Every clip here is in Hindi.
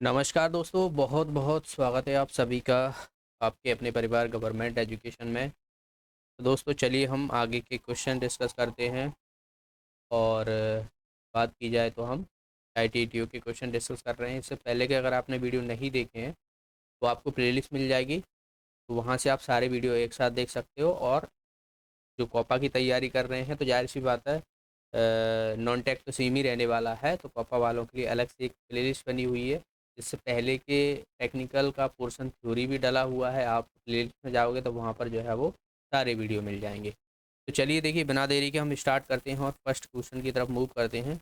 नमस्कार दोस्तों, बहुत बहुत स्वागत है आप सभी का आपके अपने परिवार गवर्नमेंट एजुकेशन में। तो दोस्तों चलिए हम आगे के क्वेश्चन डिस्कस करते हैं। और बात की जाए तो हम ITTO के क्वेश्चन डिस्कस कर रहे हैं। इससे पहले कि अगर आपने वीडियो नहीं देखे हैं तो आपको प्लेलिस्ट मिल जाएगी, तो वहाँ से आप सारे वीडियो एक साथ देख सकते हो। और जो कॉपा की तैयारी कर रहे हैं तो जाहिर सी बात है, नॉन टेक तो सेम ही रहने वाला है, तो कॉपा वालों के लिए अलग से एक प्लेलिस्ट बनी हुई है। इससे पहले के टेक्निकल का पोर्शन थ्योरी भी डला हुआ है, आप प्लेलिस्ट में जाओगे तो वहाँ पर जो है वो सारे वीडियो मिल जाएंगे। तो चलिए देखिए, बिना देरी के हम स्टार्ट करते हैं और फर्स्ट क्वेश्चन की तरफ मूव करते हैं।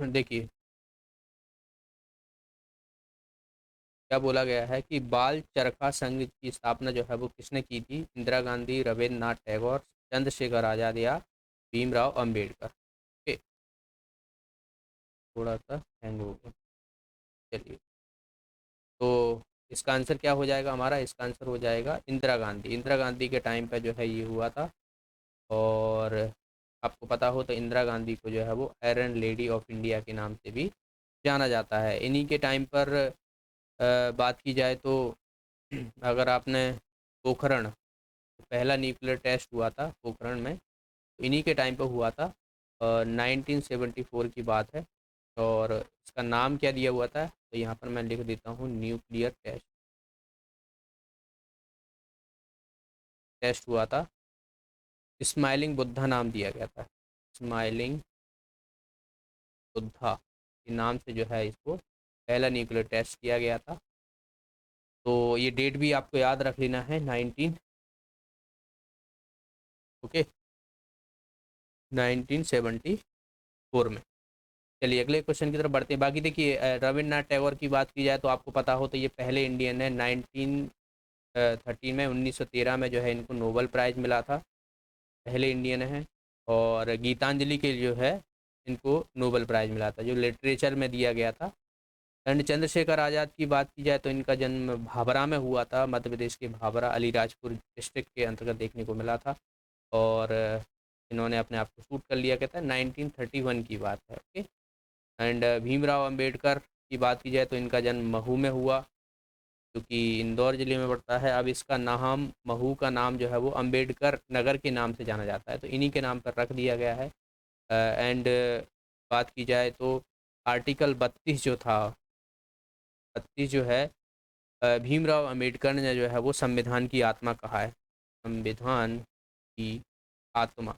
देखिए क्या बोला गया है कि बाल चरखा संघ की स्थापना जो है वो किसने की थी? इंदिरा गांधी, रविन्द्र नाथ टैगोर, चंद्रशेखर आज़ाद या भीमराव अंबेडकर। ओके, थोड़ा सा हैंग हो गया। चलिए, तो इसका आंसर क्या हो जाएगा हमारा? इसका आंसर हो जाएगा इंदिरा गांधी। इंदिरा गांधी के टाइम पे जो है ये हुआ था। और आपको पता हो तो इंदिरा गांधी को जो है वो आयरन लेडी ऑफ इंडिया के नाम से भी जाना जाता है। इन्हीं के टाइम पर बात की जाए तो अगर आपने पोखरण, पहला न्यूक्लियर टेस्ट हुआ था पोखरण में, तो इन्हीं के टाइम पर हुआ था। 1974 की बात है। और इसका नाम क्या दिया हुआ था? तो यहाँ पर मैं लिख देता हूँ, न्यूक्लियर टेस्ट टेस्ट हुआ था। स्माइलिंग बुद्धा नाम दिया गया था। स्माइलिंग बुद्धा के नाम से जो है इसको पहला न्यूक्लियर टेस्ट किया गया था। तो ये डेट भी आपको याद रख लेना है, ओके, 1974 में। चलिए अगले क्वेश्चन की तरफ बढ़ते हैं। बाकी देखिए, रविन्द्रनाथ टैगोर की बात की जाए तो आपको पता हो तो ये पहले इंडियन है। 1913 में, 1913 में जो है इनको नोबेल प्राइज़ मिला था, पहले इंडियन है। और गीतांजलि के जो है इनको नोबेल प्राइज़ मिला था, जो लिटरेचर में दिया गया था। एंड चंद्रशेखर आज़ाद की बात की जाए तो इनका जन्म भाभरा में हुआ था, मध्य प्रदेश के भाभरा अलीराजपुर डिस्ट्रिक्ट के अंतर्गत देखने को मिला था। और इन्होंने अपने आप को शूट कर लिया, कहता है 1931 की बात है। ओके। एंड भीमराव अंबेडकर की बात की जाए तो इनका जन्म महू में हुआ, जो कि इंदौर ज़िले में पड़ता है। अब इसका नाम, महू का नाम जो है वो अंबेडकर नगर के नाम से जाना जाता है, तो इन्हीं के नाम पर रख दिया गया है। एंड बात की जाए तो आर्टिकल 32 जो था, 32 जो है, भीमराव अंबेडकर ने जो है वो संविधान की आत्मा कहा है। संविधान की आत्मा।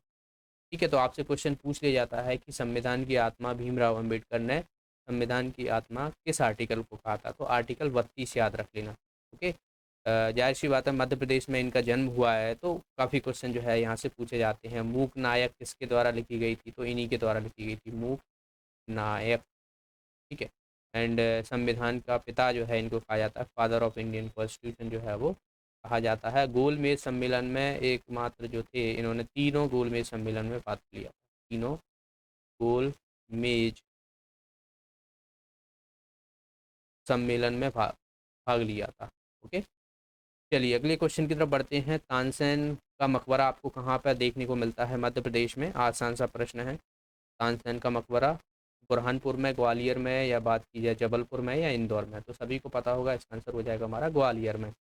ठीक है, तो आपसे क्वेश्चन पूछ लिया जाता है कि संविधान की आत्मा भीमराव अंबेडकर ने संविधान की आत्मा किस आर्टिकल को कहा था? तो आर्टिकल 32 याद रख लेना। ओके। जाहिर सी बात है, मध्य प्रदेश में इनका जन्म हुआ है, तो काफ़ी क्वेश्चन जो है यहाँ से पूछे जाते हैं। मूक नायक किसके द्वारा लिखी गई थी? तो इन्हीं के द्वारा लिखी गई थी, मूक नायक। ठीक है। एंड संविधान का पिता जो है इनको कहा जाता है, फादर ऑफ इंडियन कॉन्स्टिट्यूशन जो है वो कहा जाता है। गोलमेज सम्मेलन में एकमात्र जो थे, इन्होंने तीनों गोलमेज सम्मेलन में भाग लिया, तीनों गोल मेज सम्मेलन में भाग लिया था। ओके। चलिए अगले क्वेश्चन की तरफ बढ़ते हैं। तानसेन का मकबरा आपको कहाँ पर देखने को मिलता है? मध्य प्रदेश में। आसान सा प्रश्न है। तानसेन का मकबरा बुरहानपुर में, ग्वालियर में, या बात की जाए जबलपुर में या इंदौर में? तो सभी को पता होगा, इसका आंसर हो जाएगा हमारा ग्वालियर में।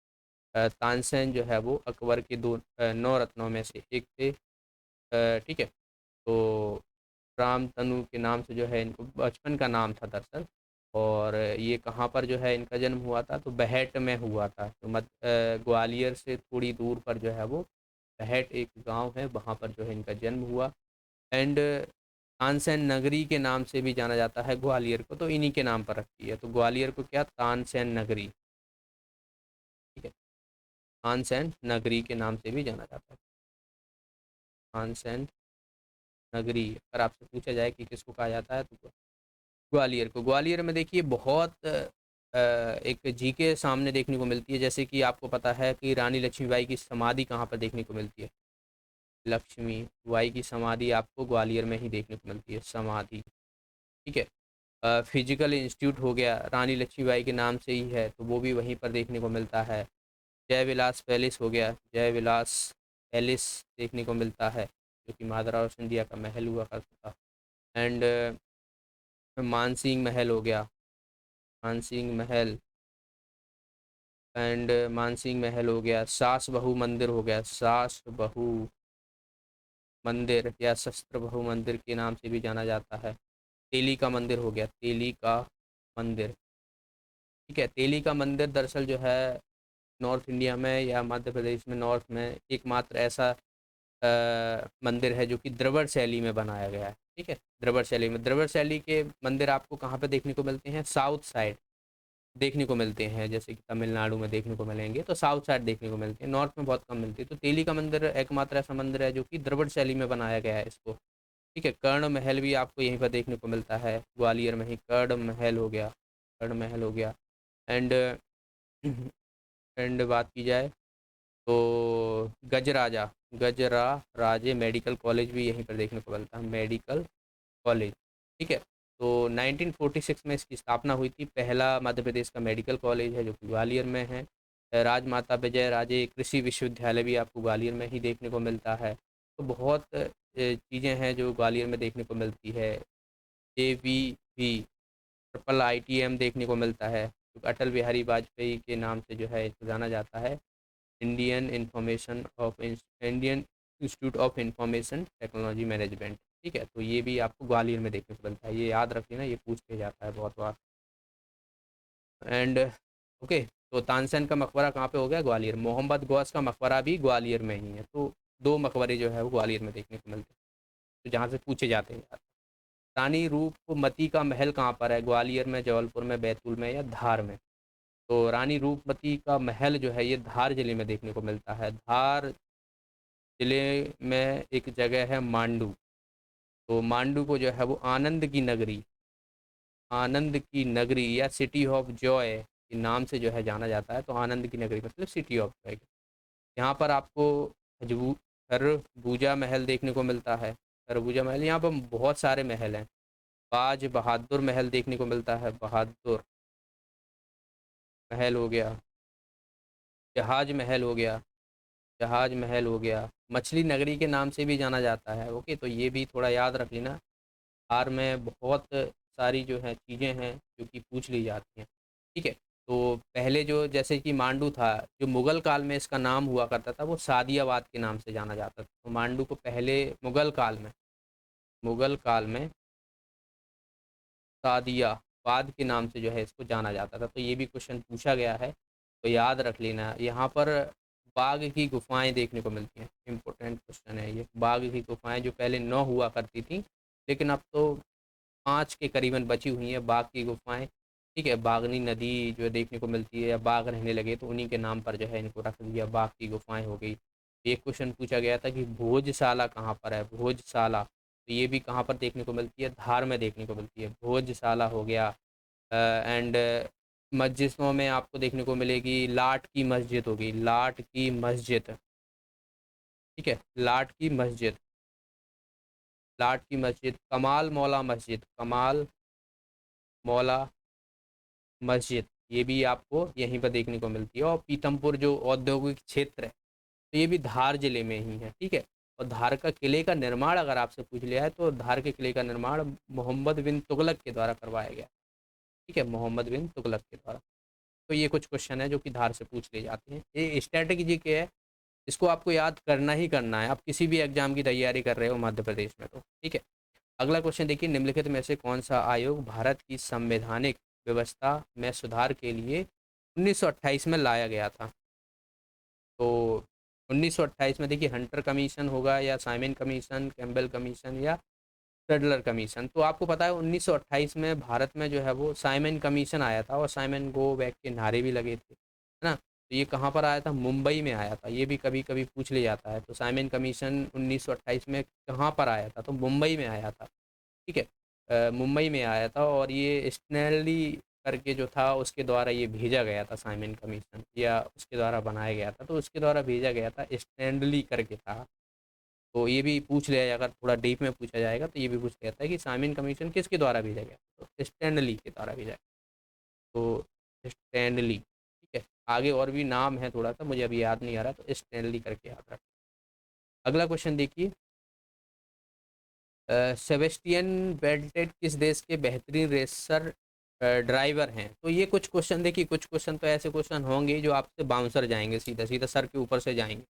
तानसेन जो है वो अकबर के दो नौ रत्नों में से एक थे। ठीक है। तो राम तनु के नाम से जो है इनको बचपन का नाम था दरअसल। और ये कहाँ पर जो है इनका जन्म हुआ था? तो बहट में हुआ था। तो ग्वालियर से थोड़ी दूर पर जो है वो बहट एक गांव है, वहाँ पर जो है इनका जन्म हुआ। एंड तानसेन नगरी के नाम से भी जाना जाता है ग्वालियर को, तो इन्हीं के नाम पर रखी है। तो ग्वालियर को क्या? तानसेन नगरी। ठीक है, तानसेन नगरी के नाम से भी जाना जाता है। तानसेन नगरी। अगर आपसे पूछा जाए कि किसको कहा जाता है तो ग्वालियर को। ग्वालियर में देखिए बहुत एक जीके सामने देखने को मिलती है। जैसे कि आपको पता है कि रानी लक्ष्मीबाई की समाधि कहाँ पर देखने को मिलती है? लक्ष्मीबाई की समाधि आपको ग्वालियर में ही देखने को मिलती है, समाधि। ठीक है। फिजिकल इंस्टीट्यूट हो गया, रानी लक्ष्मीबाई के नाम से ही है, तो वो भी वहीं पर देखने को मिलता है। जय विलास पैलेस हो गया, जय विलास पैलेस देखने को मिलता है, जो कि महाराजा सिंधिया का महल हुआ करता था। एंड मानसिंह महल हो गया, मानसिंह महल। एंड मानसिंह महल हो गया, सास बहू मंदिर हो गया, सास बहू मंदिर या शस्त्र बहू मंदिर के नाम से भी जाना जाता है। तेली का मंदिर हो गया, तेली का मंदिर। ठीक है, तेली का मंदिर दरअसल जो है नॉर्थ इंडिया में या मध्य प्रदेश में नॉर्थ में एकमात्र ऐसा मंदिर है जो कि द्रविड़ शैली में बनाया गया है। ठीक है, द्रविड़ शैली में, द्रविड़ शैली के मंदिर आपको कहाँ पे देखने को मिलते हैं? साउथ साइड देखने को मिलते हैं, जैसे कि तमिलनाडु में देखने को मिलेंगे, तो साउथ साइड देखने को मिलते हैं, नॉर्थ में बहुत कम मिलती है। तो तेली का मंदिर एकमात्र ऐसा मंदिर है जो कि द्रविड़ शैली में बनाया गया है इसको। ठीक है, कर्ण महल भी आपको यहीं पर देखने को मिलता है, ग्वालियर में ही कर्ण महल हो गया, कर्ण महल हो गया। एंड एंड बात की जाए तो गजराजा, गजरा राजे मेडिकल कॉलेज भी यहीं पर देखने को मिलता है, मेडिकल कॉलेज। ठीक है, तो 1946 में इसकी स्थापना हुई थी, पहला मध्य प्रदेश का मेडिकल कॉलेज है जो कि ग्वालियर में है। राजमाता विजय राजे कृषि विश्वविद्यालय भी आपको ग्वालियर में ही देखने को मिलता है। तो बहुत चीज़ें हैं जो ग्वालियर में देखने को मिलती है। JVV ट्रिपल ITM देखने को मिलता है, जो अटल बिहारी वाजपेयी के नाम से जो है इसको जाना जाता है, Indian institute of information technology management. ठीक है, तो ये भी आपको ग्वालियर में देखने को मिलता है, ये याद रख लेना, ये पूछ के जाता है बहुत बार। एंड ओके, तो तानसेन का मकबरा कहाँ पे हो गया? ग्वालियर। मोहम्मद गौस का मकबरा भी ग्वालियर में ही है। तो दो मकबरे जो है वो ग्वालियर में देखने को मिलते हैं, तो जहाँ से पूछे जाते हैं यार। रानी रूपमती का महल कहाँ पर है? ग्वालियर में, जबलपुर में, बैतूल में या धार में? तो रानी रूपमती का महल जो है ये धार जिले में देखने को मिलता है। धार जिले में एक जगह है मांडू, तो मांडू को जो है वो आनंद की नगरी, आनंद की नगरी या सिटी ऑफ जॉय के नाम से जो है जाना जाता है। तो आनंद की नगरी मतलब सिटी ऑफ जॉय। यहाँ पर आपको खरबूजा महल देखने को मिलता है, खरबूजा महल। यहाँ पर बहुत सारे महल हैं, बाज बहादुर महल देखने को मिलता है, बहादुर महल हो गया, जहाज महल हो गया, जहाज महल हो गया, मछली नगरी के नाम से भी जाना जाता है। ओके, तो ये भी थोड़ा याद रख लेना, बिहार में बहुत सारी जो है चीज़ें हैं जो कि पूछ ली जाती हैं। ठीक है, तो पहले जो जैसे कि मांडू था, जो मुगल काल में इसका नाम हुआ करता था वो सादियाबाद के नाम से जाना जाता था। तो मांडू को पहले मुगल काल में, मुगल काल में सादियाबाद के नाम से जो है इसको जाना जाता था। तो ये भी क्वेश्चन पूछा गया है, तो याद रख लेना। यहाँ पर बाघ की गुफाएं देखने को मिलती हैं, इम्पोर्टेंट क्वेश्चन है ये। बाघ की गुफाएं जो पहले 9 हुआ करती थी, लेकिन अब तो 5 के करीबन बची हुई है बाघ की गुफाएं। ठीक है, बागनी नदी जो है देखने को मिलती है, या बाघ रहने लगे तो उन्हीं के नाम पर जो है इनको रख दिया, बाघ की गुफाएं हो गई। एक क्वेश्चन पूछा गया था कि भोजशाला कहाँ पर है? भोजशाला, तो ये भी कहाँ पर देखने को मिलती है? धार में देखने को मिलती है, भोजशाला हो गया। एंड मस्जिदों में आपको देखने को मिलेगी, लाट की मस्जिद होगी, लाट की मस्जिद। ठीक है, लाट की मस्जिद, लाट की मस्जिद, कमाल मौला मस्जिद, कमाल मौला मस्जिद, ये भी आपको यहीं पर देखने को मिलती है। और पीतमपुर जो औद्योगिक क्षेत्र है, तो ये भी धार जिले में ही है। ठीक है, और धार का किले का निर्माण अगर आपसे पूछ लिया है, तो धार के किले का निर्माण मोहम्मद बिन तुगलक के द्वारा करवाया गया। ठीक है, मोहम्मद बिन तुगलक के द्वारा। तो ये कुछ क्वेश्चन है जो कि धार से पूछ लिए जाते हैं, ये स्ट्रैटेजी के है, इसको आपको याद करना ही करना है, आप किसी भी एग्जाम की तैयारी कर रहे हो मध्य प्रदेश में तो। ठीक है, अगला क्वेश्चन देखिए, निम्नलिखित में से कौन सा आयोग भारत की संवैधानिक व्यवस्था में सुधार के लिए 1928 में लाया गया था? तो 1928 में देखिए, हंटर कमीशन होगा, या साइमन कमीशन, कैम्बेल कमीशन, या सेडलर कमीशन। तो आपको पता है 1928 में भारत में जो है वो साइमन कमीशन आया था, और साइमन गो बैक के नारे भी लगे थे, है ना? तो ये कहाँ पर आया था? मुंबई में आया था, ये भी कभी कभी पूछ लिया जाता है। तो साइमन कमीशन 1928 में कहाँ पर आया था? तो मुंबई में आया था। ठीक है, मुंबई में आया था, और ये स्टैनली करके जो था उसके द्वारा ये भेजा गया था, साइमन कमीशन, या उसके द्वारा बनाया गया था, तो उसके द्वारा भेजा गया था, स्टैनली करके था। तो ये भी पूछ लिया, अगर थोड़ा डीप में पूछा जाएगा तो ये भी पूछ लिया जाता है कि साइमन कमीशन किसके द्वारा भेजा गया? तो स्टैनली के द्वारा भेजा गया। तो स्टैनली। ठीक है, आगे और भी नाम है, थोड़ा सा मुझे अभी याद नहीं आ रहा, तो स्टैनली करके याद रख। अगला क्वेश्चन देखिए, सेबेस्टियन वेटेड किस देश के बेहतरीन रेसर ड्राइवर हैं? तो ये कुछ क्वेश्चन देखिए, कुछ क्वेश्चन तो ऐसे क्वेश्चन होंगे जो आपसे बाउंसर जाएंगे, सीधा सीधा सर के ऊपर से जाएंगे।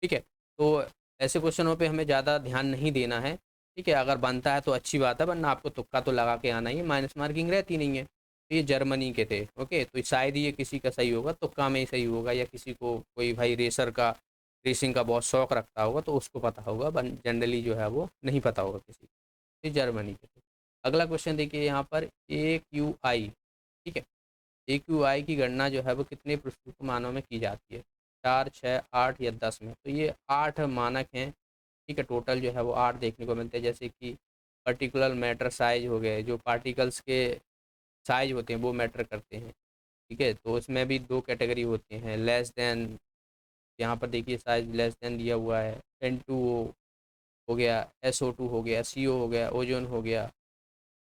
ठीक है, तो ऐसे क्वेश्चनों पे हमें ज़्यादा ध्यान नहीं देना है। ठीक है, अगर बनता है तो अच्छी बात है, वरना आपको तुक्का तो लगा के आना ही है, माइनस मार्किंग रहती नहीं है। तो ये जर्मनी के थे। ओके, तो शायद ही ये किसी का सही होगा, तुक्का में ही सही होगा, या किसी को कोई भाई रेसर का, रेसिंग का बहुत शौक रखता होगा तो उसको पता होगा, जनरली जो है वो नहीं पता होगा किसी को। ये जर्मनी के थे। अगला क्वेश्चन देखिए यहाँ पर, ए क्यू आई। ठीक है, ए क्यू आई की गणना जो है वो कितने प्रस्तुत मानों में की जाती है? 4, 6, 8 या 10 में? तो ये 8 मानक हैं। ठीक है, टोटल जो है वो 8 देखने को मिलते हैं। जैसे कि पर्टिकुलर मैटर साइज हो गए, जो पार्टिकल्स के साइज होते हैं वो मैटर करते हैं। ठीक है, तो उसमें भी 2 कैटेगरी होती हैं, लेस देन, यहाँ पर देखिए साइज लेस देन दिया हुआ है, N2O हो गया, SO2 हो गया, CO हो गया, ओजोन हो गया,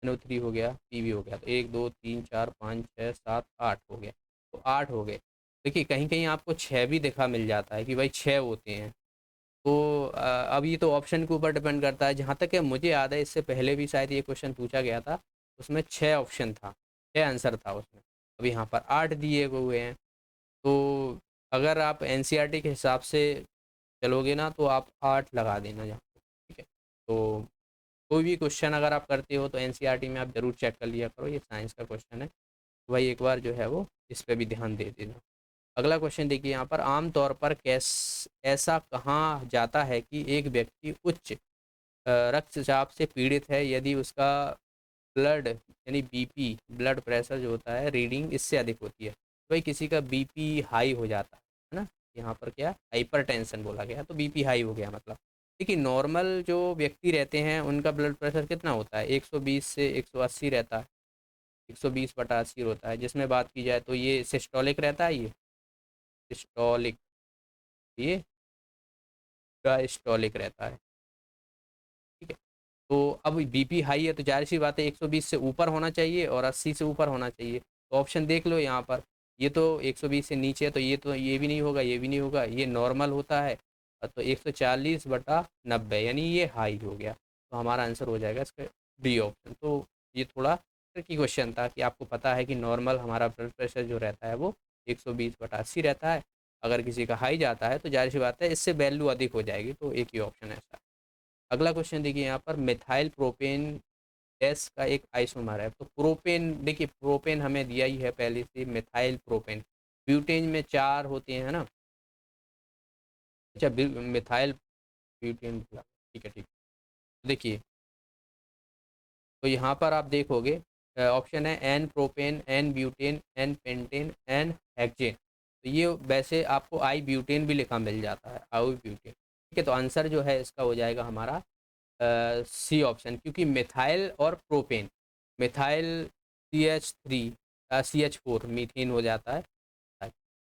NO3 हो गया, PV हो गया। तो 1, 2, 3, 4, 5, 6, 7, 8 हो गया। तो 8 हो गए। देखिए कहीं कहीं आपको 6 भी देखा मिल जाता है कि भाई 6 होते हैं। तो अब ये तो ऑप्शन के ऊपर डिपेंड करता है। जहाँ तक है मुझे याद है, इससे पहले भी शायद ये क्वेश्चन पूछा गया था, उसमें 6 ऑप्शन था, 6 आंसर था उसमें। अब यहाँ पर 8 दिए हुए हैं। तो अगर आप एनसीईआरटी के हिसाब से चलोगे ना, तो आप 8 लगा देना यहाँ पे। ठीक है, तो कोई भी क्वेश्चन अगर आप करते हो तो एनसीईआरटी में आप ज़रूर चेक कर लिया करो, ये साइंस का क्वेश्चन है, तो भाई एक बार जो है वो इस पे भी ध्यान दे देना। अगला क्वेश्चन देखिए यहाँ पर, आमतौर पर ऐसा कहाँ जाता है कि एक व्यक्ति उच्च रक्तचाप से पीड़ित है यदि उसका ब्लड यानी बीपी, ब्लड प्रेशर जो होता है रीडिंग इससे अधिक होती है? तो भाई किसी का बीपी हाई हो जाता है ना, यहाँ पर क्या हाइपरटेंशन बोला गया, तो बीपी हाई हो गया मतलब। देखिए नॉर्मल जो व्यक्ति रहते हैं उनका ब्लड प्रेशर कितना होता है? 120 से 180 रहता है, 120/80 होता है। जिसमें बात की जाए तो ये सिस्टोलिक रहता है, ये सिस्टोलिक, ये डायस्टोलिक रहता है। ठीक है, तो अब बीपी हाई है तो जाहिर सी बात है 120 से ऊपर होना चाहिए और 80 से ऊपर होना चाहिए। तो ऑप्शन देख लो यहाँ पर, ये तो 120 से नीचे है, तो ये भी नहीं होगा, ये भी नहीं होगा, ये नॉर्मल होता है। तो 140/90 यानी ये हाई हो गया। तो हमारा आंसर हो जाएगा इसका डी ऑप्शन। तो ये थोड़ा ट्रिकी क्वेश्चन था कि आपको पता है कि नॉर्मल हमारा ब्लड प्रेशर जो रहता है वो 120/80 रहता है। अगर किसी का हाई जाता है तो जाहिर सी बात है इससे वैल्यू अधिक हो जाएगी, तो एक ही ऑप्शन है ऐसा। अगला क्वेश्चन देखिए यहाँ पर, मिथाइल प्रोपेन गैस का एक आइसोमर है। तो प्रोपेन, देखिए प्रोपेन हमें दिया ही है पहले से, मिथाइल प्रोपेन, ब्यूटेन में 4 होते हैं, है ना? अच्छा, मिथाइल ब्यूटेन, ठीक है ठीक। देखिए, तो यहाँ पर आप देखोगे ऑप्शन है N propane, N butane, N pentane, N hexane. तो ये वैसे आपको आई ब्यूटेन भी लिखा मिल जाता है, आई ब्यूटेन। ठीक है, तो आंसर जो है इसका हो जाएगा हमारा सी ऑप्शन, क्योंकि मिथाइल और प्रोपेन, मिथाइल CH4 मीथेन हो जाता है।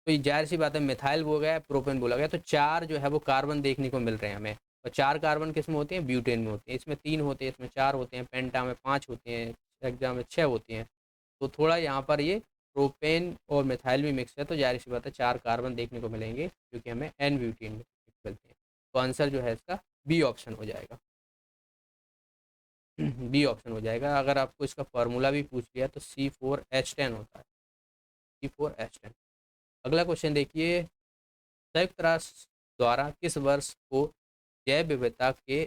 तो ये जाहिर सी बात है, मिथाइल बोला गया, प्रोपेन बोला गया, तो 4 जो है वो कार्बन देखने को मिल रहे हैं हमें। और 4 कार्बन किस में होते हैं? ब्यूटेन में होते हैं। इसमें 3 होते हैं, इसमें 4 होते हैं, पेंटा में 5 होते हैं, हेक्सा में 6 होते हैं। तो थोड़ा यहाँ पर ये प्रोपेन और मिथाइल भी मिक्स है, तो जाहिर सी बात है 4 कार्बन देखने को मिलेंगे, क्योंकि हमें एन ब्यूटेन मिलते हैं। तो आंसर जो है इसका बी ऑप्शन हो जाएगा। बी ऑप्शन हो जाएगा। अगर आपको इसका फार्मूला भी पूछ लिया तो C4H10 होता है, C4H10। अगला क्वेश्चन देखिए, संयुक्त राष्ट्र द्वारा किस वर्ष को जैव विविधता के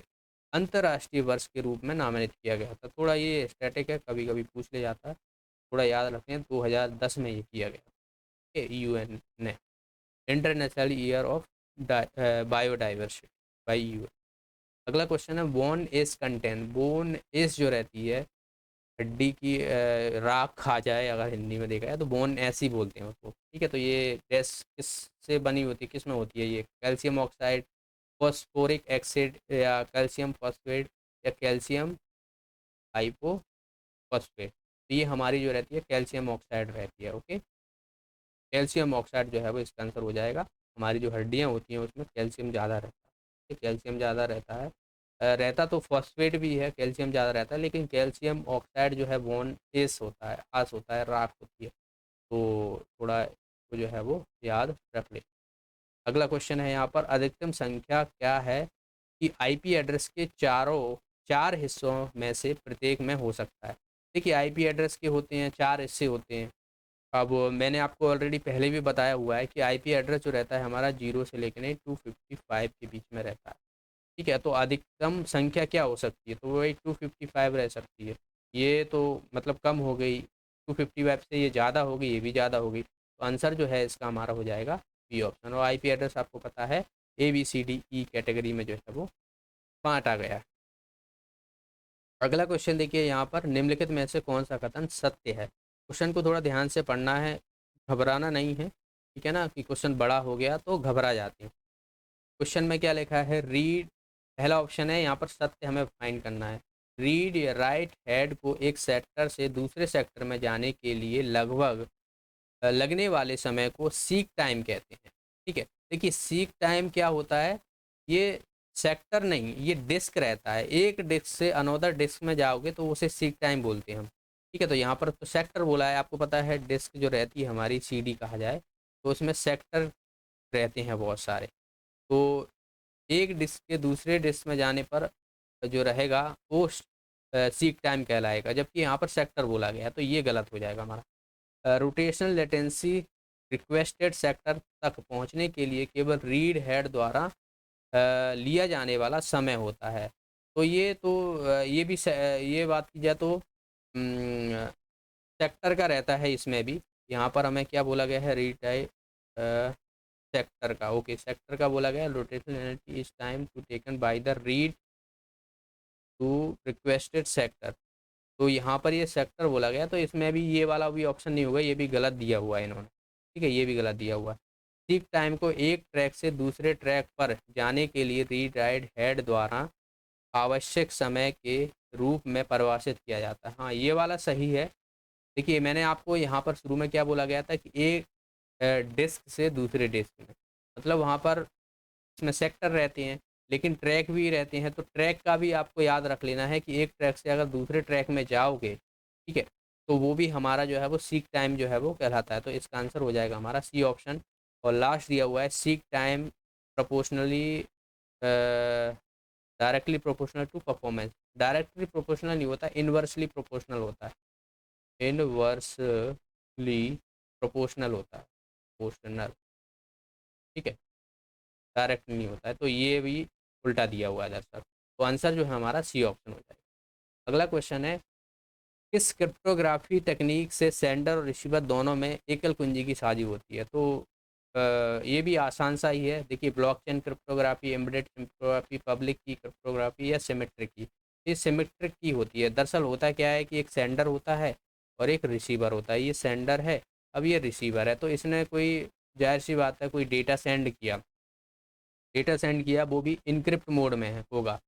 अंतर्राष्ट्रीय वर्ष के रूप में नामित किया गया था? थोड़ा ये स्टैटिक है, कभी कभी पूछ ले जाता है, थोड़ा याद रखें। 2010 में ये किया गया UN ने, international year of biodiversity, by UN। अगला क्वेश्चन है, bone S content, bone S जो रहती है, हड्डी की राख खा जाए अगर हिंदी में देखा जाए तो बोन ऐसी बोलते हैं उसको। ठीक है, तो ये गैस किस से बनी होती है, किस में होती है? ये कैल्शियम ऑक्साइड, फॉस्फोरिक एसिड, या कैल्शियम फॉस्फेट, या कैल्शियम हाइपोफॉस्फेट। तो ये हमारी जो रहती है कैल्शियम ऑक्साइड रहती है। ओके, कैल्शियम ऑक्साइड जो है वो इसका आंसर हो जाएगा। हमारी जो हड्डियाँ होती हैं उसमें कैल्शियम ज़्यादा रहता है, कैल्शियम ज़्यादा रहता है। रहता तो फॉस्फेट भी है, कैल्शियम ज़्यादा रहता है, लेकिन कैल्शियम ऑक्साइड जो है बोन एस होता है, आस होता है, राख होती है। तो थोड़ा वो जो है वो याद रख ले। अगला क्वेश्चन है यहाँ पर, अधिकतम संख्या क्या है कि आईपी एड्रेस के चार हिस्सों में से प्रत्येक में हो सकता है। देखिए आईपी एड्रेस के होते हैं 4 हिस्से होते हैं। अब मैंने आपको ऑलरेडी पहले भी बताया हुआ है कि आईपी एड्रेस जो रहता है हमारा 0 से लेकर 255 के बीच में रहता है। ठीक है, तो अधिकतम संख्या क्या हो सकती है, तो वही 255 रह सकती है। ये तो मतलब कम हो गई, 255 से ये ज़्यादा हो गई, ये भी ज़्यादा हो गई, तो आंसर जो है इसका हमारा हो जाएगा बी ऑप्शन। और आईपी एड्रेस आपको पता है ABCDE कैटेगरी में जो है वो बांटा गया है। अगला क्वेश्चन देखिए यहाँ पर, निम्नलिखित में से कौन सा कथन सत्य है। क्वेश्चन को थोड़ा ध्यान से पढ़ना है, घबराना नहीं है, ठीक है ना, कि क्वेश्चन बड़ा हो गया तो घबरा जाते हैं। क्वेश्चन में क्या लिखा है, रीड, पहला ऑप्शन है यहाँ पर सत्य हमें फाइंड करना है। रीड या राइट हेड को एक सेक्टर से दूसरे सेक्टर में जाने के लिए लगभग लगने वाले समय को सीक टाइम कहते हैं। ठीक है, देखिए सीक टाइम क्या होता है, ये सेक्टर नहीं, ये डिस्क रहता है। एक डिस्क से अनोदर डिस्क में जाओगे तो उसे सीक टाइम बोलते हैं हम। ठीक है, तो यहाँ पर तो सेक्टर बोला है, आपको पता है डिस्क जो रहती है हमारी CD कहा जाए तो उसमें सेक्टर रहते हैं बहुत सारे। तो एक डिस्क के दूसरे डिस्क में जाने पर जो रहेगा वो सीक टाइम कहलाएगा, जबकि यहाँ पर सेक्टर बोला गया तो ये गलत हो जाएगा हमारा। रोटेशनल लेटेंसी रिक्वेस्टेड सेक्टर तक पहुँचने के लिए केवल रीड हेड द्वारा लिया जाने वाला समय होता है। तो ये भी ये बात की जाए तो सेक्टर का रहता है इसमें भी। यहाँ पर हमें क्या बोला गया है, रीड टाइम सेक्टर का, ओके सेक्टर का बोला गया, rotational energy is time to taken by the read to requested sector. तो यहाँ पर ये सेक्टर बोला गया, तो इसमें भी ये वाला भी ऑप्शन नहीं होगा, ये भी गलत दिया हुआ है इन्होंने। ठीक है, ये भी गलत दिया हुआ है। सीक टाइम को एक ट्रैक से दूसरे ट्रैक पर जाने के लिए रीड राइट हेड द्वारा आवश्यक समय के रूप में परिभाषित किया जाता है। हाँ, ये वाला सही है। देखिए मैंने आपको यहाँ पर शुरू में क्या बोला गया था कि एक डिस्क से दूसरे डिस्क में, मतलब वहाँ पर इसमें सेक्टर रहते हैं लेकिन ट्रैक भी रहते हैं, तो ट्रैक का भी आपको याद रख लेना है कि एक ट्रैक से अगर दूसरे ट्रैक में जाओगे, ठीक है, तो वो भी हमारा जो है वो सीक टाइम जो है वो कहलाता है। तो इसका आंसर हो जाएगा हमारा सी ऑप्शन। और लास्ट दिया हुआ है seek time proportionally directly proportional to performance. Directly proportional नहीं होता, इनवर्सली प्रोपोर्शनल होता है। इनवर्सली प्रोपोर्शनल होता है, प्रोपोर्शनल, ठीक है, डायरेक्ट नहीं होता है। तो ये भी उल्टा दिया हुआ है दरअसल। तो आंसर जो है हमारा सी ऑप्शन हो जाएगा। अगला क्वेश्चन है, किस क्रिप्टोग्राफी तकनीक से सेंडर और रिसीवर दोनों में एकल कुंजी की साझी होती है। तो ये भी आसान सा ही है। देखिए blockchain cryptography, embedded cryptography, public की क्रिप्टोग्राफी या सिमेट्रिक की। ये सिमेट्रिक की होती है। दरअसल होता क्या है कि एक सेंडर होता है और एक रिसीवर होता है। ये सेंडर है, अब ये रिसीवर है, तो इसने कोई, जाहिर सी बात है, कोई डेटा सेंड किया, वो भी इनक्रिप्ट मोड में है होगा,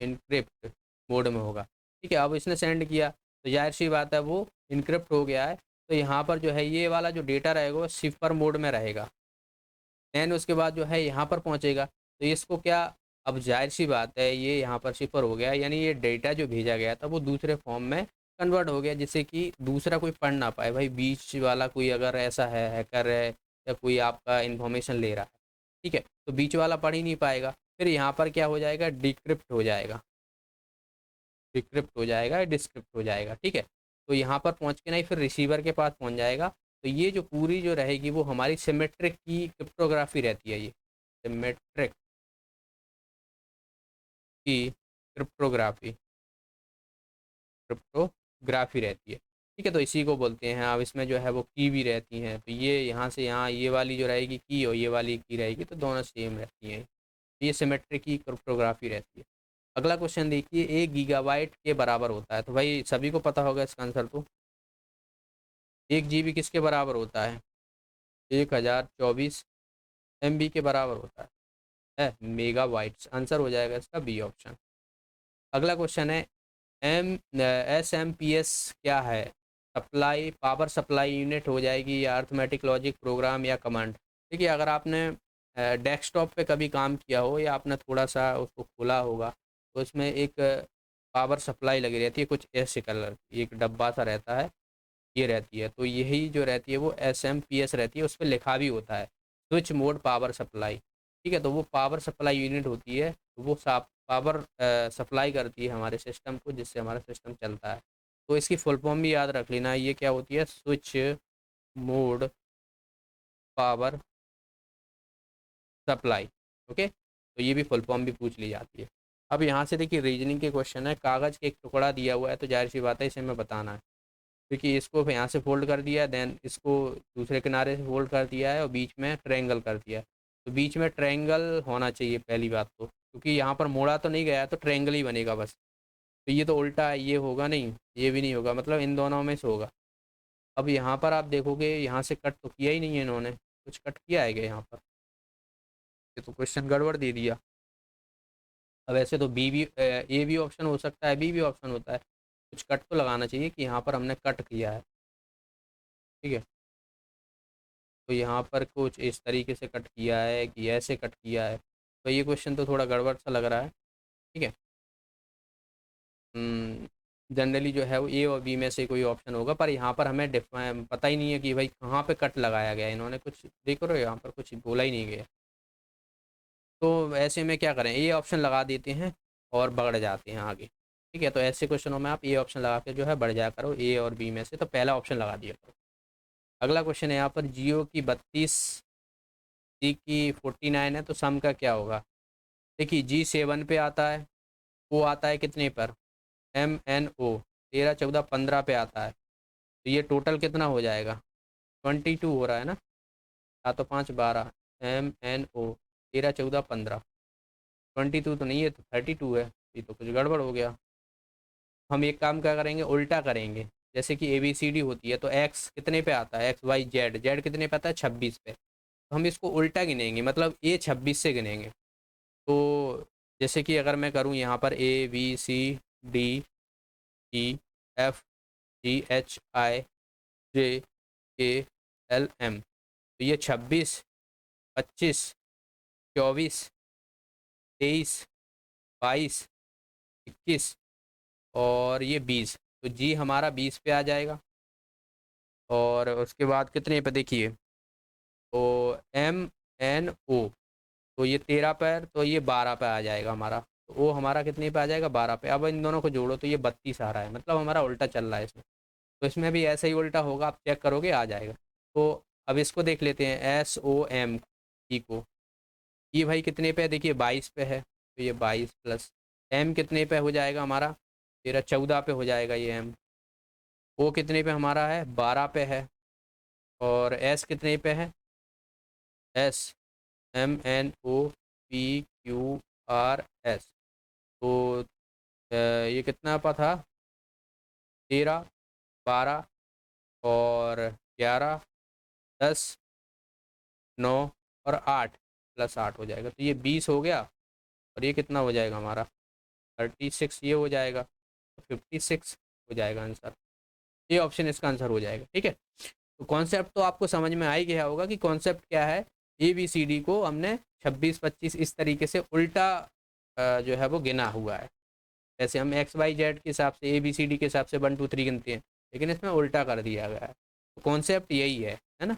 इनक्रिप्ट मोड में होगा। ठीक है, अब इसने सेंड किया तो जाहिर सी बात है वो इनक्रिप्ट हो गया है। तो यहाँ पर जो है ये वाला जो डेटा रहेगा वो सिफर मोड में रहेगा। दैन उसके बाद जो है यहाँ पर पहुँचेगा तो इसको क्या, अब जाहिर सी बात है ये यहाँ पर सिफर हो गया, यानी ये डेटा जो भेजा गया था वो दूसरे फॉर्म में कन्वर्ट हो गया, जिससे कि दूसरा कोई पढ़ ना पाए। भाई बीच वाला कोई अगर ऐसा है, हैकर है या कोई आपका इन्फॉर्मेशन ले रहा है, ठीक है, तो बीच वाला पढ़ ही नहीं पाएगा। फिर यहाँ पर क्या हो जाएगा, डिक्रिप्ट हो जाएगा, डिक्रिप्ट हो जाएगा, डिस्क्रिप्ट हो जाएगा। ठीक है, तो यहाँ पर पहुँच के नहीं फिर रिसीवर के पास पहुँच जाएगा। तो ये जो पूरी जो रहेगी वो हमारी सिमेट्रिक की क्रिप्टोग्राफी रहती है। ये सिमेट्रिक की क्रिप्टोग्राफी रहती है। ठीक है, तो इसी को बोलते हैं। अब इसमें जो है वो की भी रहती हैं, तो ये यहाँ से यहाँ ये वाली जो रहेगी की और ये वाली की रहेगी, तो दोनों सेम रहती हैं। ये सिमेट्रिक की क्रिप्टोग्राफी रहती है। अगला क्वेश्चन देखिए, 1 गीगाबाइट के बराबर होता है। तो भाई सभी को पता होगा इसका आंसर। तो 1 GB किसके बराबर होता है, 1024 MB के बराबर होता है मेगाबाइट्स। आंसर हो जाएगा इसका बी ऑप्शन। अगला क्वेश्चन है, SMPS क्या है। सप्लाई, पावर सप्लाई यूनिट हो जाएगी, या अर्थमेटिक लॉजिक प्रोग्राम, या कमांड। देखिए अगर आपने डेस्कटॉप पे कभी काम किया हो या आपने थोड़ा सा उसको खोला होगा तो उसमें एक पावर सप्लाई लगी रहती है, कुछ ऐसे कलर की, एक डब्बा सा रहता है, ये रहती है। तो यही जो रहती है वो SMPS रहती है, उस पर लिखा भी होता है स्विच मोड पावर सप्लाई। ठीक है, तो वो पावर सप्लाई यूनिट होती है, तो वो पावर सप्लाई करती है हमारे सिस्टम को, जिससे हमारा सिस्टम चलता है। तो इसकी फुल फॉर्म भी याद रख लेना, ये क्या होती है, switch mode power supply. Okay, तो ये भी फुल फॉर्म भी पूछ ली जाती है। अब यहाँ से देखिए रीजनिंग के क्वेश्चन है, कागज़ के एक टुकड़ा दिया हुआ है, तो जाहिर सी बात है इसे हमें बताना है, क्योंकि इसको यहाँ से फोल्ड कर दिया है, देन इसको दूसरे किनारे से फोल्ड कर दिया है और बीच में ट्रायंगल कर दिया है। तो बीच में ट्रायंगल होना चाहिए पहली बात तो, क्योंकि यहाँ पर मोड़ा तो नहीं गया है, तो ट्रायंगल ही बनेगा बस। तो ये तो उल्टा है, ये होगा नहीं, ये भी नहीं होगा, मतलब इन दोनों में से होगा। अब यहाँ पर आप देखोगे, यहाँ से कट तो किया ही नहीं है इन्होंने, कुछ कट किया है क्या यहाँ पर, ये तो क्वेश्चन गड़बड़ दे दिया। अब ऐसे तो बी भी ए भी ऑप्शन हो सकता है, बी भी ऑप्शन होता है, कुछ कट तो लगाना चाहिए कि यहाँ पर हमने कट किया है। ठीक है, तो यहाँ पर कुछ इस तरीके से कट किया है कि ऐसे कट किया है, तो ये क्वेश्चन तो थोड़ा गड़बड़ सा लग रहा है। ठीक है, जनरली जो है वो ए और बी में से कोई ऑप्शन होगा, पर यहाँ पर हमें पता ही नहीं है कि भाई कहाँ पे कट लगाया गया है, इन्होंने कुछ देख रहे हो यहाँ पर कुछ बोला ही नहीं गया। तो ऐसे में क्या करें, ए ऑप्शन लगा देते हैं और बढ़ जाते हैं आगे। ठीक है, तो ऐसे क्वेश्चनों में आप ए ऑप्शन लगा के जो है बढ़ जाया करो, ए और बी में से, तो पहला ऑप्शन लगा दिया करो। अगला क्वेश्चन है यहाँ पर, जियो की 32, सी की 49 है, तो सम का क्या होगा। देखिए जी 7 पे आता है, ओ आता है कितने पर, MNO 13 14 15 पे आता है, तो ये टोटल कितना हो जाएगा, 22 हो रहा है ना, 7 5 12, MNO 13 14 15, 22 तो नहीं है, तो 32 है, ये तो कुछ गड़बड़ हो गया। हम एक काम क्या करेंगे, उल्टा करेंगे, जैसे कि ABCD होती है, तो एक्स कितने पे आता है, XYZ कितने पे आता है, 26 पे, तो हम इसको उल्टा गिनेंगे, मतलब ए 26 से गिनेंगे। तो जैसे कि अगर मैं करूँ यहाँ पर ABCDEFGHIJKLM, तो ये 26 25 24 23 22 21 और ये 20, तो जी हमारा 20 पे आ जाएगा। और उसके बाद कितने पे देखिए, तो MNO, तो ये 13 पर, तो ये 12 पे आ जाएगा हमारा, तो वो हमारा कितने पे आ जाएगा, 12 पे। अब इन दोनों को जोड़ो तो ये 32 आ रहा है, मतलब हमारा उल्टा चल रहा है इसमें। तो इसमें भी ऐसा ही उल्टा होगा, आप चेक करोगे आ जाएगा। तो अब इसको देख लेते हैं, SOM को, ये भाई कितने पे है, देखिए 22 पे है, तो ये 22 प्लस M कितने पे हो जाएगा हमारा, 13 14 पे हो जाएगा ये M। O कितने पे हमारा है, 12 पे है। और S कितने पे है, S MNOPQRS, तो ये कितना पा था, 13 12 और 11 10 9 और 8 प्लस 8 हो जाएगा, तो ये 20 हो गया। और ये कितना हो जाएगा हमारा, 36 ये हो जाएगा, तो 56 हो जाएगा आंसर। ये ऑप्शन इसका आंसर हो जाएगा। ठीक है, तो कॉन्सेप्ट तो आपको समझ में आ ही गया होगा कि कॉन्सेप्ट क्या है। ABCD को हमने 26 25 इस तरीके से उल्टा जो है वो गिना हुआ है। जैसे हम XYZ के हिसाब से ABCD के हिसाब से 1 2 3 गिनते हैं, लेकिन इसमें उल्टा कर दिया गया है। तो कॉन्सेप्ट यही है ना।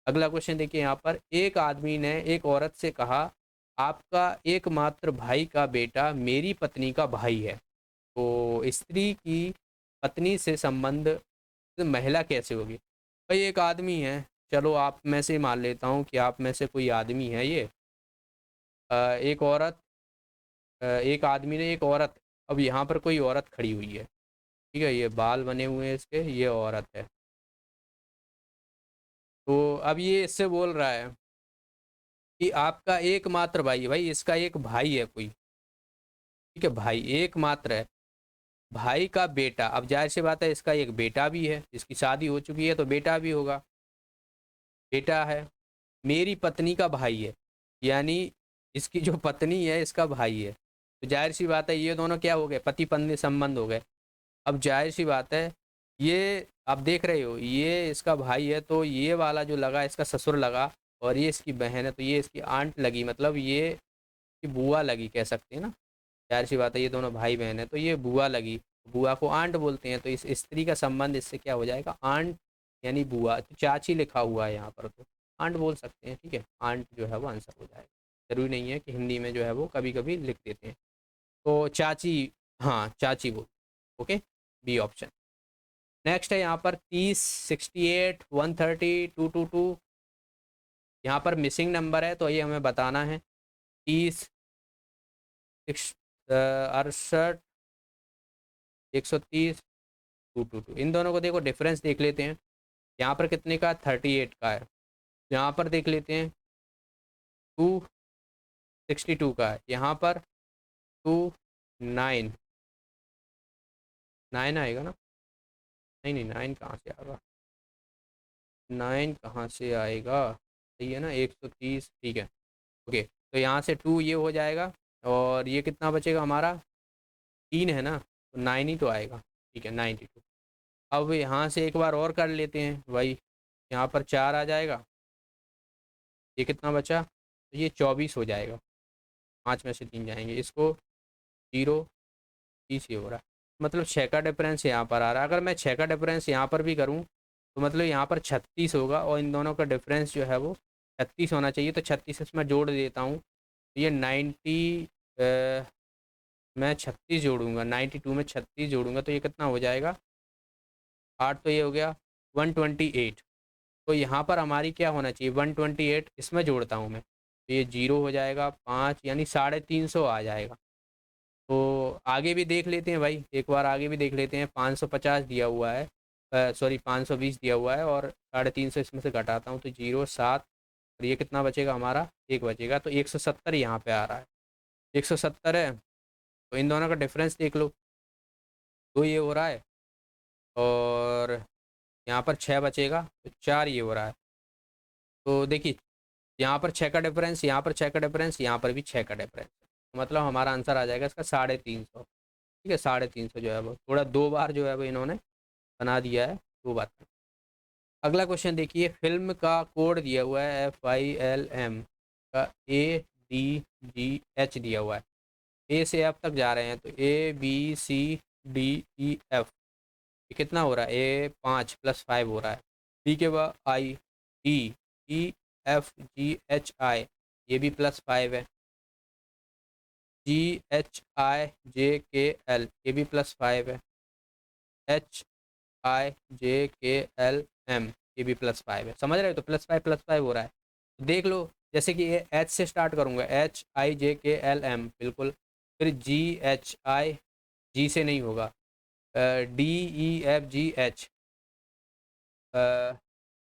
अगला क्वेश्चन देखिए यहाँ पर, एक आदमी ने एक औरत से कहा, आपका एकमात्र भाई का बेटा मेरी पत्नी का भाई है, तो स्त्री की पत्नी से संबंध महिला कैसे होगी। भाई एक आदमी है, चलो आप में से मान लेता हूँ कि आप में से कोई आदमी है ये, एक औरत, एक आदमी ने एक औरत, अब यहाँ पर कोई औरत खड़ी हुई है, ठीक है, ये बाल बने हुए हैं इसके, ये औरत है। तो अब ये इससे बोल रहा है कि आपका एकमात्र भाई है, भाई इसका एक भाई है कोई, ठीक है, भाई एकमात्र है, भाई का बेटा, अब जाहिर सी बात है इसका एक बेटा भी है, इसकी शादी हो चुकी है, तो बेटा भी होगा, बेटा है, मेरी पत्नी का भाई है, यानी इसकी जो पत्नी है इसका भाई है, तो जाहिर सी बात है ये दोनों क्या हो गए, पति पत्नी संबंध हो गए। अब जाहिर सी बात है, ये आप देख रहे हो ये इसका भाई है, तो ये वाला जो लगा इसका ससुर लगा, और ये इसकी बहन है तो ये इसकी आंट लगी, मतलब ये इसकी बुआ लगी कह सकते हैं ना। जाहिर सी बात है ये दोनों भाई बहन है, तो ये बुआ लगी, बुआ को आंट बोलते हैं, तो इस स्त्री का संबंध इससे क्या हो जाएगा, आंट यानी बुआ, तो चाची लिखा हुआ है यहाँ पर, तो आंट बोल सकते हैं। ठीक है, आंट जो है वो आंसर हो जाएगा। ज़रूरी नहीं है कि हिंदी में जो है वो कभी कभी लिख देते हैं। तो चाची, हाँ चाची बोल, ओके, बी ऑप्शन। नेक्स्ट है यहाँ पर 30, 68, 130, 222। यहाँ पर मिसिंग नंबर है तो ये हमें बताना है। 30, 68, 130, 222, इन दोनों को देखो डिफरेंस देख लेते हैं। यहाँ पर कितने का, 38 का है। यहाँ पर देख लेते हैं 262 का है। यहाँ पर 29, 9 आएगा ना, नहीं नहीं 9 कहाँ से आएगा, 9 कहाँ से आएगा, सही है ना, 130, ठीक है, ओके। तो यहाँ से 2 ये हो जाएगा और ये कितना बचेगा हमारा, 3 है ना, तो 9 ही तो आएगा, ठीक है, 92। अब यहाँ से एक बार और कर लेते हैं भाई, यहाँ पर 4 आ जाएगा, ये कितना बचा, तो ये 24 हो जाएगा, 5 में से 3 जाएंगे, इसको 0, 30 ये हो रहा है, मतलब 6 का डिफरेंस यहाँ पर आ रहा है। अगर मैं 6 का डिफरेंस यहाँ पर भी करूँ तो मतलब यहाँ पर 36 होगा और इन दोनों का डिफरेंस जो है वो 36 होना चाहिए। तो 36 इसमें जोड़ देता हूँ, तो ये 90, मैं 36 जोड़ूंगा, 92 में 36 जोड़ूंगा तो ये कितना हो जाएगा, 8, तो ये हो गया 128। तो यहाँ पर हमारी क्या होना चाहिए, 128, इसमें जोड़ता हूँ मैं तो ये 0 हो जाएगा, 5 यानी 350 आ जाएगा। तो आगे भी देख लेते हैं भाई, एक बार आगे भी देख लेते हैं। 550 दिया हुआ है, सॉरी 520 दिया हुआ है और 350 इसमें से घटाता हूँ तो 0, 7, और ये कितना बचेगा हमारा, एक बचेगा, तो 170 यहाँ पे आ रहा है, 170 है। तो इन दोनों का डिफरेंस देख लो, तो ये हो रहा है और यहाँ पर 6 बचेगा तो 4 ये हो रहा है। तो देखिए यहाँ पर 6 का डिफरेंस, यहाँ पर 6 का डिफरेंस, यहाँ पर भी 6 का डिफरेंस, तो मतलब हमारा आंसर आ जाएगा इसका 350। ठीक है, 350 जो है वो थोड़ा 2 बार जो है वो इन्होंने बना दिया है, 2 बार। अगला क्वेश्चन देखिए, फिल्म का कोड दिया हुआ है FILM का ADGH दिया हुआ है, ए से एफ तक जा रहे हैं, तो ABCDEF, ये कितना हो रहा है, ए 5 + 5 हो रहा है। बी के बाद IDEFGHI, ये भी +5 है। GHIJKL, ये भी +5 है। HIJKLM, ये भी +5 है। समझ रहे हो, तो +5 हो रहा है। देख लो, जैसे कि ये H से स्टार्ट करूँगा, HIJKLM, बिल्कुल। फिर GHI, जी से नहीं होगा, DEFGH,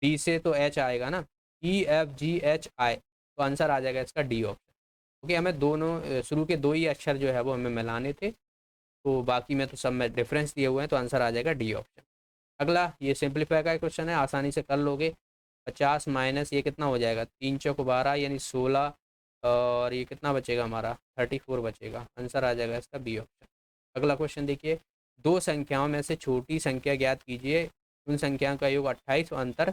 डी से तो एच आएगा ना, EFGHI, तो आंसर आ जाएगा इसका डी ऑप्शन। ओके, हमें दोनों शुरू के 2 ही अक्षर जो है वो हमें मिलाने थे, तो बाकी में तो सब में डिफरेंस दिए हुए हैं, तो आंसर आ जाएगा डी ऑप्शन। अगला ये सिंपलीफाई का क्वेश्चन है, आसानी से कर लोगे। 50 माइनस ये कितना हो जाएगा, 3 चौक 12 यानी 16, और ये कितना बचेगा हमारा, 34 बचेगा, आंसर आ जाएगा इसका बी ऑप्शन। अगला क्वेश्चन देखिए, 2 संख्याओं में से छोटी संख्या ज्ञात कीजिए, उन संख्याओं का योग 28 और अंतर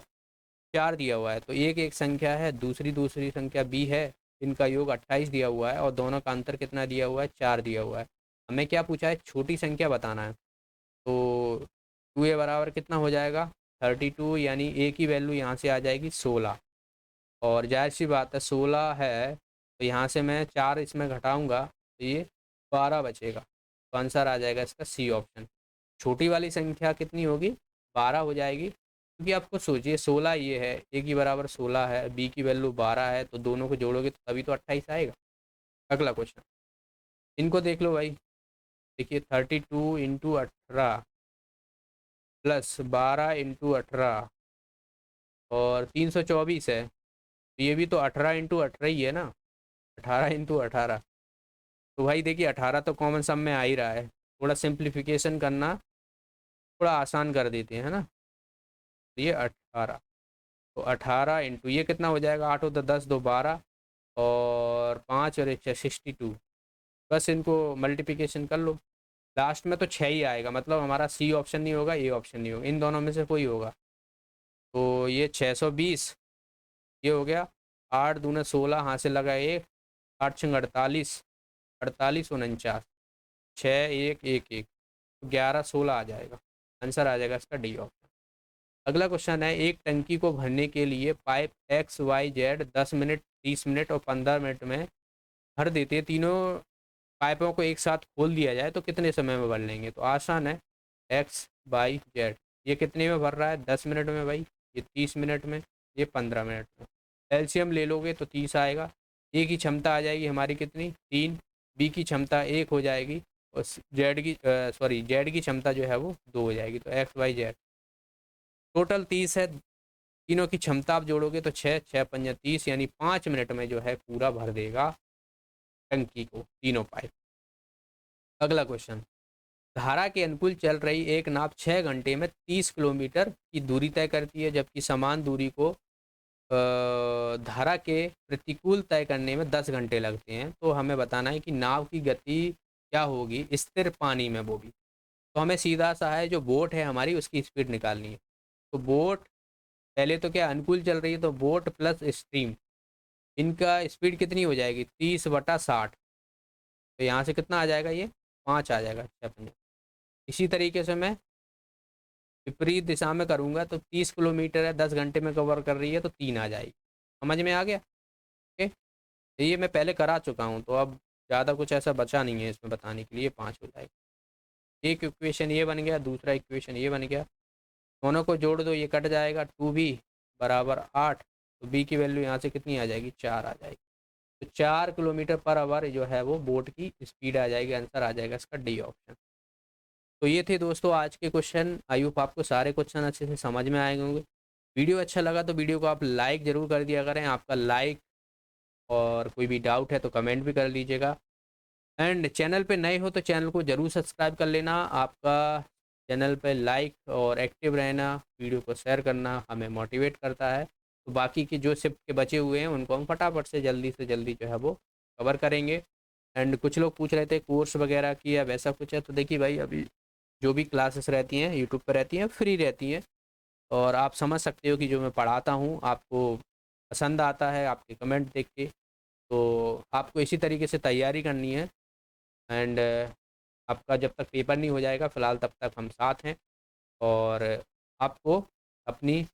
4 दिया हुआ है। तो एक संख्या है, दूसरी संख्या बी है, इनका योग 28 दिया हुआ है और दोनों का अंतर कितना दिया हुआ है, 4 दिया हुआ है। हमें क्या पूछा है, छोटी संख्या बताना है। तो 2a बराबर कितना हो जाएगा, 32, यानी a की वैल्यू यहाँ से आ जाएगी 16, और जाहिर सी बात है 16 है, तो यहाँ से मैं 4 इसमें घटाऊँगा तो ये 12 बचेगा, तो आंसर आ जाएगा इसका सी ऑप्शन। छोटी वाली संख्या कितनी होगी, 12 हो जाएगी, क्योंकि आपको सोचिए 16 ये है, a की बराबर 16 है, b की वैल्यू 12 है, तो दोनों को जोड़ोगे तो तभी तो 28 आएगा। अगला क्वेश्चन, इनको देख लो भाई, देखिए 32 इंटू 18 प्लस 12 इंटू 18 और 324 है, तो ये भी तो 18 इंटू 18 ही है ना, 18 इंटू 18। तो भाई देखिए 18 तो कॉमन सम में आ ही रहा है, थोड़ा सिंप्लीफिकेशन करना थोड़ा आसान कर देते हैं, है ना। तो ये 18, तो 18 इंटू ये कितना हो जाएगा, 8 होता 10, 2 12 और 5 और 1 62, बस इनको मल्टीप्लिकेशन कर लो, लास्ट में तो 6 ही आएगा, मतलब हमारा सी ऑप्शन नहीं होगा, ए ऑप्शन नहीं होगा, इन दोनों में से कोई होगा। तो ये 620 ये हो गया, 8 दूना 16, हाथ से लगा 1, 8 छंग 48, 48 49, 6 1 1 1, 11 16 आ जाएगा, आंसर आ जाएगा इसका डी ऑप्शन। अगला क्वेश्चन है, एक टंकी को भरने के लिए पाइप XYZ 10 मिनट, 30 मिनट और 15 मिनट में भर देते हैं, तीनों पाइपों को एक साथ खोल दिया जाए तो कितने समय में भर लेंगे? तो आसान है, एक्स बाई जेड। ये कितने में भर रहा है? 10 मिनट में भाई। ये 30 मिनट में, ये 15 मिनट में। एलसीएम ले लोगे तो 30 आएगा। ए की क्षमता आ जाएगी हमारी कितनी? 3। बी की क्षमता 1 हो जाएगी, और जेड की जेड की क्षमता जो है वो 2 हो जाएगी। तो एक्स बाई जेड टोटल 30 है। तीनों की क्षमता आप जोड़ोगे तो 6, 6 पंजा 30, यानी 5 मिनट में जो है पूरा भर देगा टंकी को, तीनों पाइप। अगला क्वेश्चन, धारा के अनुकूल चल रही एक नाव 6 घंटे में 30 किलोमीटर की दूरी तय करती है, जबकि समान दूरी को धारा के प्रतिकूल तय करने में 10 घंटे लगते हैं। तो हमें बताना है कि नाव की गति क्या होगी स्थिर पानी में, वो भी। तो हमें सीधा सा है, जो बोट है हमारी उसकी स्पीड निकालनी है। तो बोट पहले तो क्या अनुकूल चल रही है, तो बोट प्लस स्ट्रीम, इनका स्पीड कितनी हो जाएगी? 30/60। तो यहाँ से कितना आ जाएगा? ये 5 आ जाएगा। अच्छा, इसी तरीके से मैं विपरीत दिशा में करूँगा तो 30 किलोमीटर है, 10 घंटे में कवर कर रही है, तो 3 आ जाएगी। समझ में आ गया? ओके, तो ये मैं पहले करा चुका हूँ, तो अब ज़्यादा कुछ ऐसा बचा नहीं है इसमें बताने के लिए। 5 हो जाएगा। एक इक्वेशन ये बन गया, दूसरा इक्वेशन ये बन गया, दोनों को जोड़ दो, ये कट जाएगा। 2b बराबर 8। तो b की वैल्यू यहाँ से कितनी आ जाएगी? 4 आ जाएगी। तो 4 किलोमीटर पर आवर जो है वो बोट की स्पीड आ जाएगी। आंसर आ जाएगा इसका डी ऑप्शन। तो ये थे दोस्तों आज के क्वेश्चन। आई होप आपको सारे क्वेश्चन अच्छे से समझ में आए होंगे। वीडियो अच्छा लगा तो वीडियो को आप लाइक ज़रूर कर दिया करें। आपका लाइक, और कोई भी डाउट है तो कमेंट भी कर लीजिएगा। एंड चैनल पे नए हो तो चैनल को ज़रूर सब्सक्राइब कर लेना। आपका चैनल पे लाइक और एक्टिव रहना, वीडियो को शेयर करना हमें मोटिवेट करता है। तो बाकी के जो शिफ्ट के बचे हुए हैं उनको हम फटाफट से जल्दी जो है वो कवर करेंगे। एंड कुछ लोग पूछ रहे थे कोर्स वगैरह की या वैसा कुछ है, तो देखिए भाई, अभी जो भी क्लासेस रहती हैं यूट्यूब पर रहती हैं, फ्री रहती हैं, और आप समझ सकते हो कि जो मैं पढ़ाता हूँ आपको पसंद आता है आपके कमेंट देख के। तो आपको इसी तरीके से तैयारी करनी है। एंड आपका जब तक पेपर नहीं हो जाएगा फ़िलहाल तब तक हम साथ हैं। और आपको अपनी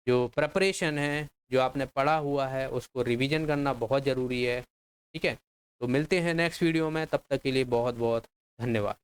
जो प्रिपरेशन है, जो आपने पढ़ा हुआ है, उसको रिवीजन करना बहुत ज़रूरी है। ठीक है, तो मिलते हैं नेक्स्ट वीडियो में, तब तक के लिए बहुत बहुत धन्यवाद।